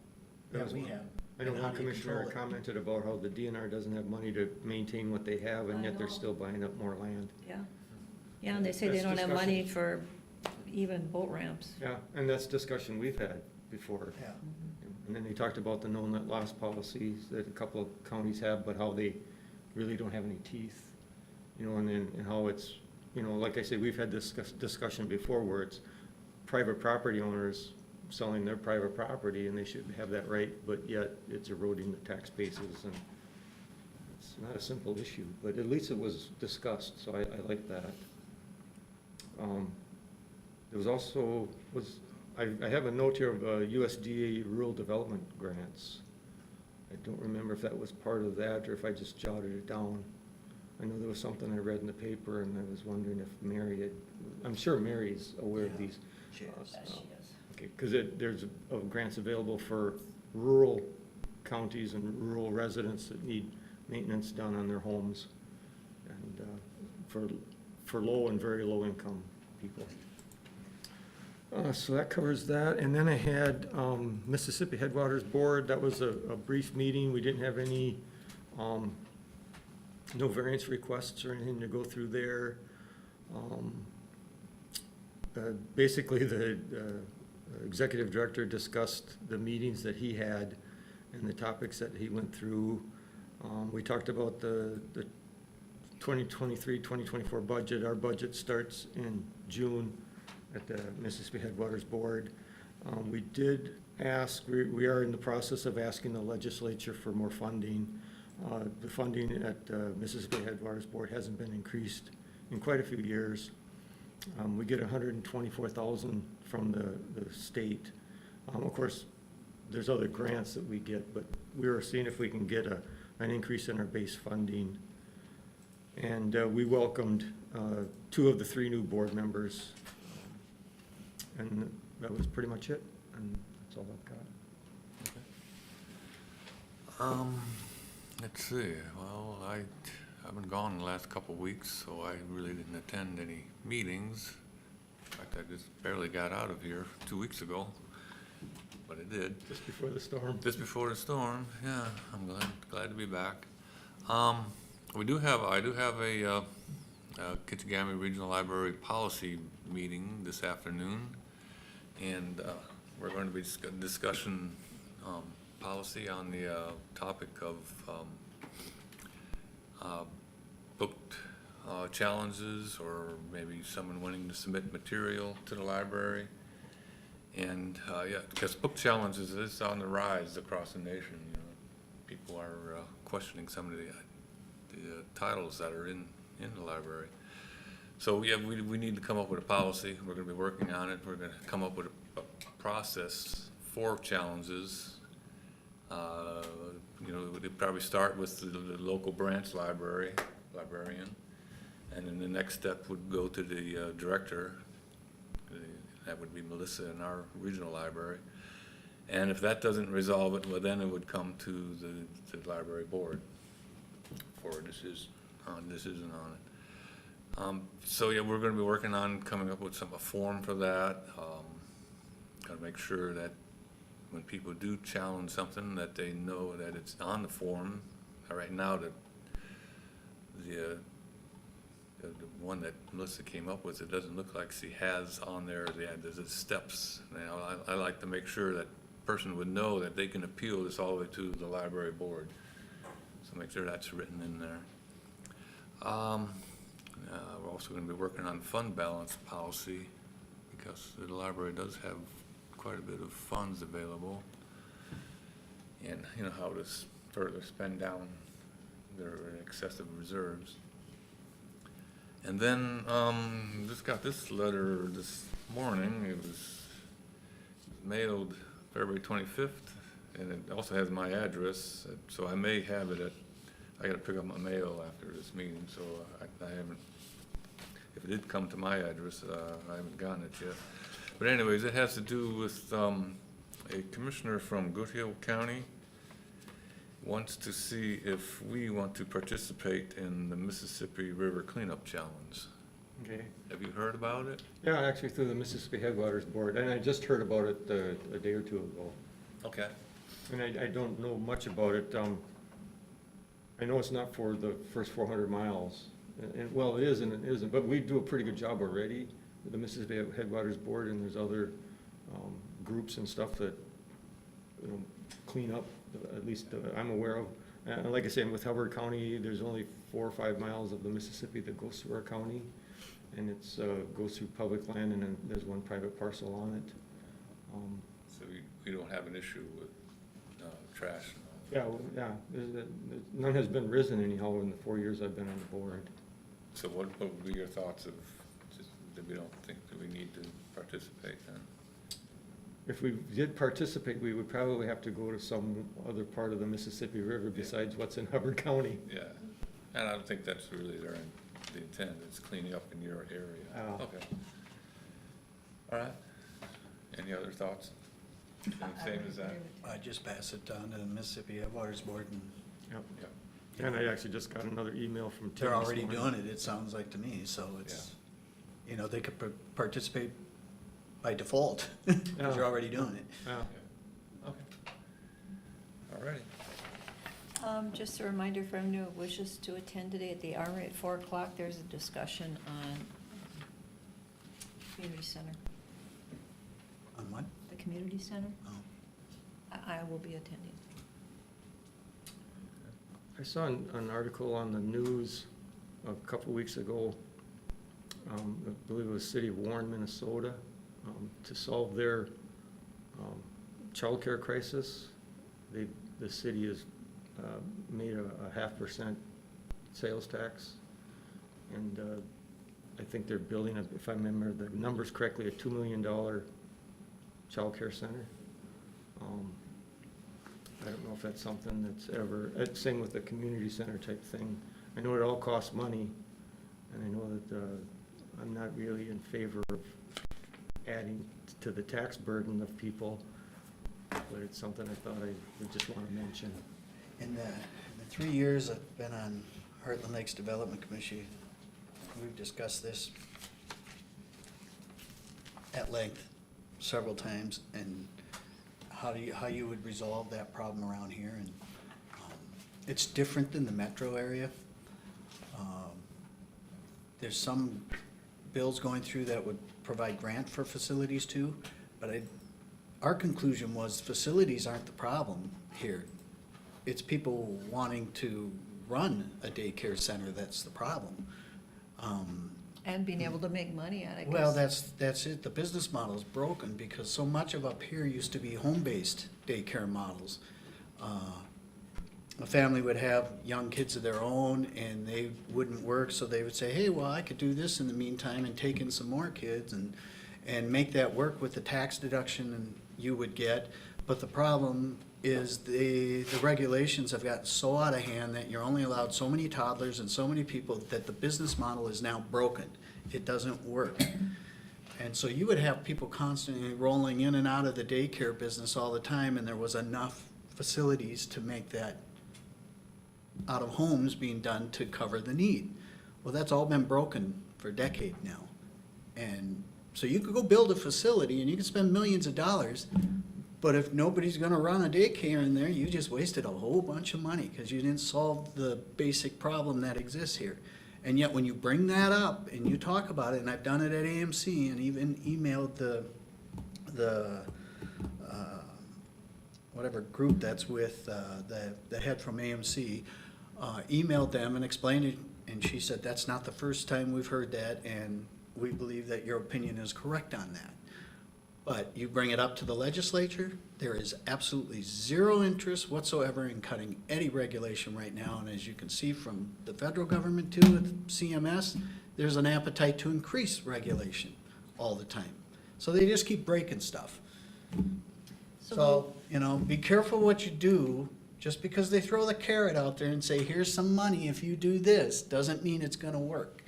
was we one. have. I know and how one do you commissioner control it? commented about how the DNR doesn't have money to maintain what they have, and I yet they're know. still buying up more land. yeah? Yeah, and they say they That's don't have money discussion. for even boat ramps. Yeah, and that's discussion we've had before. Yeah. And then they talked about the no net loss policies that a couple of counties have, but how they really don't have any teeth. And then, and how it's, like I say, we've had this discussion before where it's private property owners selling their private property, and they should have that right, but yet it's eroding the tax bases, and it's not a simple issue, but at least it was discussed, so I like that. There was also, I have a note here of USDA rural development grants. I don't remember if that was part of that, or if I just jotted it down. I know there was something I read in the paper, and I was wondering if Mary had, I'm sure Mary's aware of these. Okay, because there's grants available for rural counties and rural residents that need maintenance done on their homes, and for low and very low income people. So that covers that, and then I had Mississippi Headwaters Board. That was a brief meeting. We didn't have any, no variance requests or anything to go through there. Basically, the executive director discussed the meetings that he had and the topics that he went through. We talked about the 2023-2024 budget. Our budget starts in June at the Mississippi Headwaters Board. We did ask, we are in the process of asking the legislature for more funding. The funding at Mississippi Headwaters Board hasn't been increased in quite a few years. We get $124,000 from the state. Of course, there's other grants that we get, but we were seeing if we can get an increase in our base funding. And we welcomed 2 of the 3 new board members. And that was pretty much it, and that's all I've got. Let's see, well, I've been gone the last couple of weeks, so I really didn't attend any meetings. In fact, I just barely got out of here 2 weeks ago, but I did. Just before the storm. Just before the storm, yeah, I'm glad to be back. I do have a Kitchigami Regional Library policy meeting this afternoon, and we're going to be discussing policy on the topic of booked challenges, or maybe someone wanting to submit material to the library. And yeah, because book challenges is on the rise across the nation. You know, people are questioning some of the titles that are in the library. So yeah, we need to come up with a policy. We're going to be working on it. We're going to come up with a process for challenges. You know, we'd probably start with the local branch librarian, and then the next step would go to the director. That would be Melissa in our regional library. And if that doesn't resolve it, well, then it would come to the library board for a decision on it. So yeah, we're going to be working on coming up with a form for that. Got to make sure that when people do challenge something, that they know that it's on the form. Right now, the one that Melissa came up with, it doesn't look like she has on there, there's steps. You know, I like to make sure that person would know that they can appeal this all the way to the library board. So make sure that's written in there. We're also going to be working on fund balance policy, because the library does have quite a bit of funds available, and you know how to further spend down their excessive reserves. And then just got this letter this morning. It was mailed February 25th, and it also has my address, so I may have it I got to pick up my mail after this meeting, so I haven't, if it did come to my address, I haven't gotten it yet. But anyways, it has to do with a commissioner from Goodhill County wants to see if we want to participate in the Mississippi River Cleanup Challenge. Okay. Have you heard about it? Yeah, actually through the Mississippi Headwaters Board, and I just heard about it a day or 2 ago. Okay. And I don't know much about it. I know it's not for the first 400 miles. And well, it is and it isn't, but we do a pretty good job already with the Mississippi Headwaters Board, and there's other groups and stuff that, you know, clean up, at least I'm aware of. And like I said, with Hubbard County, there's only 4 or 5 miles of the Mississippi that goes through our county, and it's goes through public land, and then there's one private parcel on it. we don't have an issue with trash and all. Yeah, well, yeah, none has been risen anyhow in the 4 years I've been on the board. So what would be your thoughts of, just that we don't think that we need to participate then? If we did participate, we would probably have to go to some other part of the Mississippi River besides what's in Hubbard County. Yeah, and I don't think that's really the intent, it's cleaning up in your area. Oh. Okay. All right. Any other thoughts? Same as that? I just pass it down to the Mississippi Waters Board, and Yep. Yeah. And I actually just got another email from Tim. they're this already morning. doing it, it sounds like to me, so it's, you know, they could participate by default, because Yeah. they're already doing it. Yeah. Okay. All righty. Just a reminder for anyone who wishes to attend today at the Armory at 4 o'clock, there's a discussion on community center, On what? the community center. Oh. I will be attending. I saw an article on the news a couple weeks ago. I believe it was City of Warren, Minnesota, to solve their childcare crisis. The city has made a 0.5% sales tax. And I think they're building, if I remember the numbers correctly, a $2 million childcare center. I don't know if that's something that's ever, same with the community center type thing. I know it all costs money, and I know that I'm not really in favor of adding to the tax burden of people, but it's something I thought I would just want to mention. In the 3 years I've been on Heartland Lakes Development Commission, we've discussed this at length several times, and how you would resolve that problem around here, and it's different than the metro area. There's some bills going through that would provide grant for facilities too, but our conclusion was facilities aren't the problem here. It's people wanting to run a daycare center that's the problem. And being able to make money at it. Well, that's it. The business model is broken because so much of up here used to be home-based daycare models. A family would have young kids of their own and they wouldn't work, so they would say, hey, well, I could do this in the meantime and take in some more kids and make that work with the tax deduction and you would get. But the problem is the regulations have gotten so out of hand that you're only allowed so many toddlers and so many people that the business model is now broken. It doesn't work. And so you would have people constantly rolling in and out of the daycare business all the time, and there was enough facilities to make that out of homes being done to cover the need. Well, that's all been broken for a decade now. And so you could go build a facility and you can spend millions of dollars, but if nobody's gonna run a daycare in there, you just wasted a whole bunch of money because you didn't solve the basic problem that exists here. And yet when you bring that up and you talk about it, and I've done it at AMC and even emailed the whatever group that's with the head from AMC, emailed them and explained it, and she said, that's not the first time we've heard that, and we believe that your opinion is correct on that. But you bring it up to the legislature, there is absolutely zero interest whatsoever in cutting any regulation right now, and as you can see from the federal government too, with CMS, there's an appetite to increase regulation all the time. So they just keep breaking stuff. So, you know, be careful what you do. Just because they throw the carrot out there and say, here's some money if you do this, doesn't mean it's gonna work.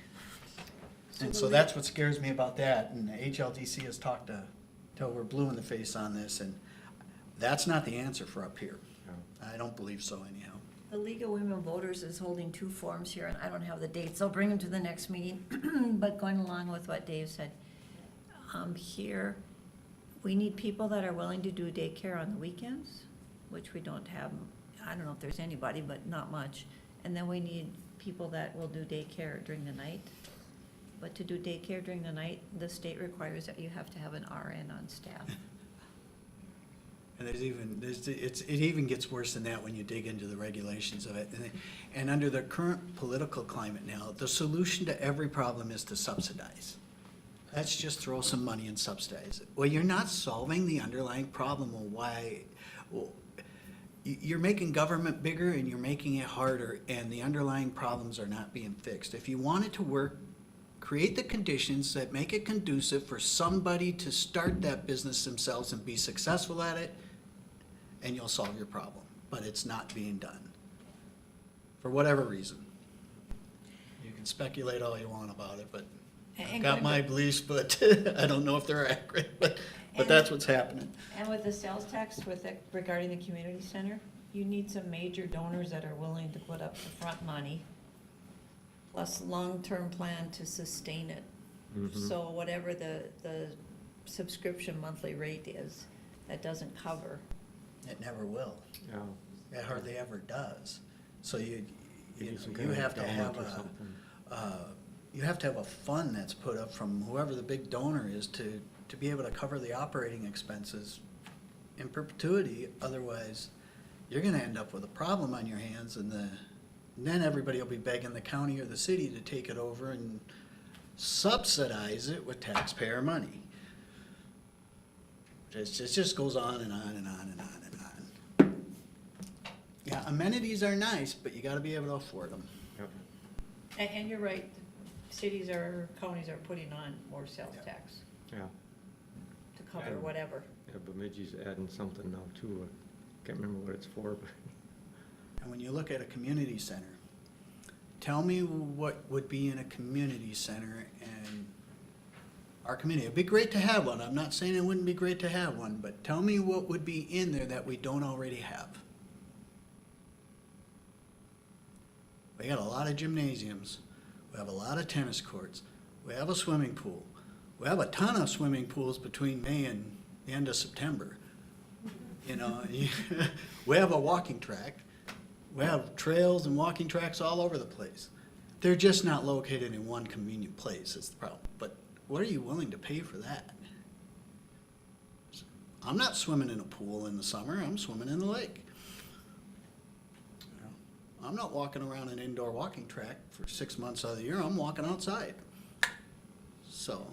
And so that's what scares me about that, and the HLDC has talked till we're blue in the face on this, and that's not the answer for up here. I don't believe so anyhow. The League of Women Voters is holding 2 forums here, and I don't have the dates. I'll bring them to the next meeting. But going along with what Dave said, here, we need people that are willing to do daycare on the weekends, which we don't have. I don't know if there's anybody, but not much. And then we need people that will do daycare during the night. But to do daycare during the night, the state requires that you have to have an RN on staff. And it even gets worse than that when you dig into the regulations of it. And under the current political climate now, the solution to every problem is to subsidize. Let's just throw some money and subsidize it. Well, you're not solving the underlying problem of why, well, you're making government bigger and you're making it harder, and the underlying problems are not being fixed. If you want it to work, create the conditions that make it conducive for somebody to start that business themselves and be successful at it, and you'll solve your problem. But it's not being done, for whatever reason. You can speculate all you want about it, but I've And got going my back- beliefs, but I don't know if they're accurate, but that's what's happening. And with the sales tax regarding the community center, you need some major donors that are willing to put up the front money, plus long-term plan to sustain it. So whatever the subscription monthly rate is, that doesn't cover. It never will. Yeah. It hardly ever does. So you Maybe some you kind of have to have endowment or something. you have to have a fund that's put up from whoever the big donor is to be able to cover the operating expenses in perpetuity. Otherwise, you're gonna end up with a problem on your hands, and then everybody will be begging the county or the city to take it over and subsidize it with taxpayer money. It just goes on and on and on and on and on. Yeah, amenities are nice, but you gotta be able to afford them. Yep. And you're right, cities or counties are putting on more sales tax Yeah, to cover And- whatever. yeah, Bemidji's adding something now too. Can't remember what it's for, but. And when you look at a community center, tell me what would be in a community center and our community. It'd be great to have one. I'm not saying it wouldn't be great to have one, but tell me what would be in there that we don't already have. We got a lot of gymnasiums. We have a lot of tennis courts. We have a swimming pool. We have a ton of swimming pools between May and the end of September. You know, we have a walking track. We have trails and walking tracks all over the place. They're just not located in one convenient place, is the problem. But what are you willing to pay for that? I'm not swimming in a pool in the summer, I'm swimming in the lake. You know, I'm not walking around an indoor walking track for 6 months out of the year, I'm walking outside. So,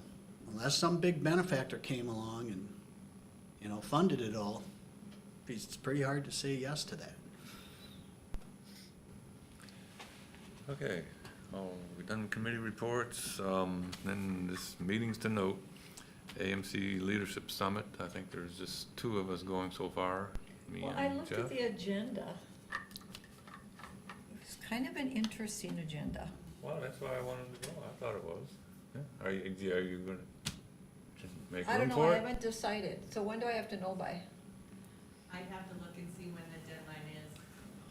unless some big benefactor came along and, you know, funded it all, it's pretty hard to say yes to that. Okay, we've done committee reports, then this meetings to note. AMC Leadership Summit, I think there's just 2 of us going so far, me Well, I and looked Jeff. at the agenda. It's kind of an interesting agenda. Well, that's why I wanted to go, I thought it was. Yeah. Are you gonna make I don't room know, for I it? haven't decided, so when do I have to know by? I'd have to look and see when the deadline is.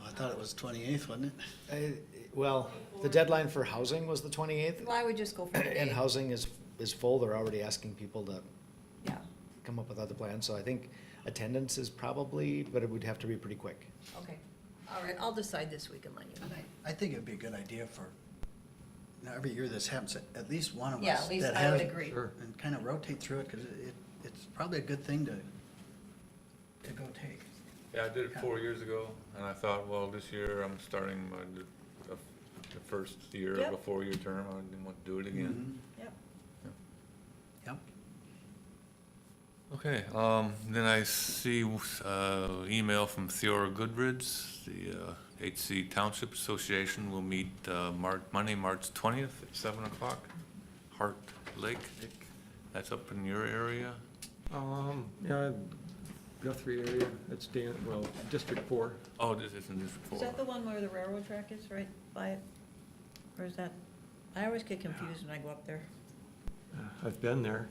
I thought it was 28th, wasn't it? Well, the deadline for housing was the 28th, Well, I would just go for the and day. housing is full. They're already asking people to Yeah, come up with other plans, so I think attendance is probably, but it would have to be pretty quick. okay. All right, I'll decide this week and let you know. I think it'd be a good idea for, you know, every year this happens, at least one of us. Yeah, at least that I would has- agree. Sure. And kind of rotate through it, because it's probably a good thing to go take. Yeah, I did it 4 years ago, and I thought, well, this year I'm starting the first year of a Yep. 4-year term, I didn't want to do it again. Yep. Yep. Okay, then I see, email from Theora Goodridge, the, HC Township Association will meet, Monday, March 20th at 7 o'clock, Hart Lake. That's up in your area? Yeah, Guthrie area, that's District 4. Oh, this is in District 4. Is that the one where the railroad track is, right by it? Or is that, I always get confused when I go up there. I've been there.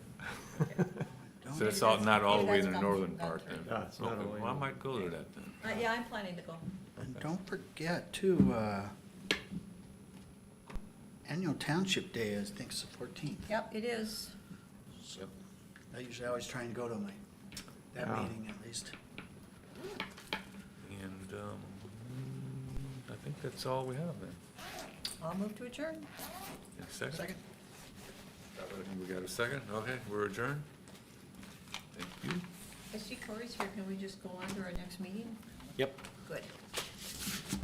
So it's all, not all the way in the That's northern Guthrie. part then? Yeah, it's not Okay, all the way well, I in. might go to that then. Yeah, I'm planning to go. And don't forget too, annual township day, I think is the 14th. Yep, it is. Yep. I usually always try and go to that Yeah. meeting at least. And, I think that's all we have then. I'll move to adjourn. Second? Second? We got a second? Okay, we're adjourned. Thank you. I see Corey's here. Can we just go on to our next meeting? Yep. Good.